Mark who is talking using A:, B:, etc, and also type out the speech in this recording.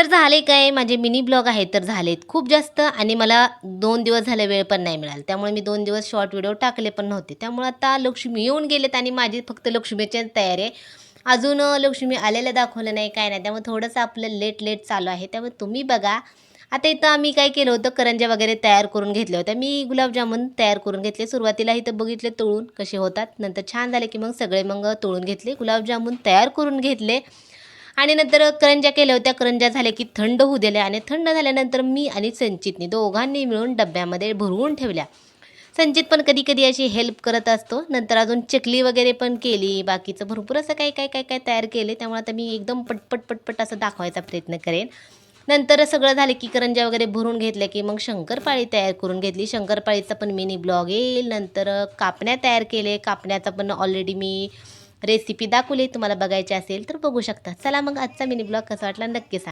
A: तर झाले काय, माझे मिनी ब्लॉग आहेत तर झालेत खूप जास्त आणि मला 2 दिवस झाले वेळ पण नाही मिळाला. त्यामुळे मी 2 दिवस शॉर्ट व्हिडिओ टाकले पण नव्हते. त्यामुळे आता लक्ष्मी येऊन गेलेत आणि माझी फक्त लक्ष्मीची तयारी आहे. अजून लक्ष्मी आलेलं दाखवलं नाही, काय नाही. त्यामुळे थोडंसं आपलं लेट चालू आहे. त्यामुळे तुम्ही बघा. आता इथं आम्ही काय केलं होतं, करंज्या वगैरे तयार करून घेतल्या होत्या. मी गुलाबजामुन तयार करून घेतले. सुरुवातीला इथं बघितले तळून कसे होतात. नंतर छान झाले की मग सगळे तळून घेतले. गुलाबजामुन तयार करून घेतले. आणि नंतर करंज्या केल्या होत्या. करंज्या झाल्या की थंड होऊ दिल्या आणि थंड झाल्यानंतर मी आणि संचितनी दोघांनी मिळून डब्यामध्ये भरवून ठेवल्या. संचित पण कधी-कधी अशी हेल्प करत असतो. नंतर अजून चकली वगैरे पण केली. बाकीचं भरपूर असं काय तयार केले. त्यामुळे आता मी एकदम पटपट असं दाखवायचा प्रयत्न करेन. नंतर सगळं झालं की करंज्या वगैरे भरून घेतल्या की मग शंकरपाळी तयार करून घेतली. शंकरपाळीचा पण मिनी ब्लॉग येईल. नंतर कापण्या तयार केले. कापण्याचा पण ऑलरेडी मी रेसिपी दाखवली. तुम्हाला बघायची असेल तर बघू शकता. चला मग आजचा मिनी ब्लॉग कसा वाटला नक्की सांगा.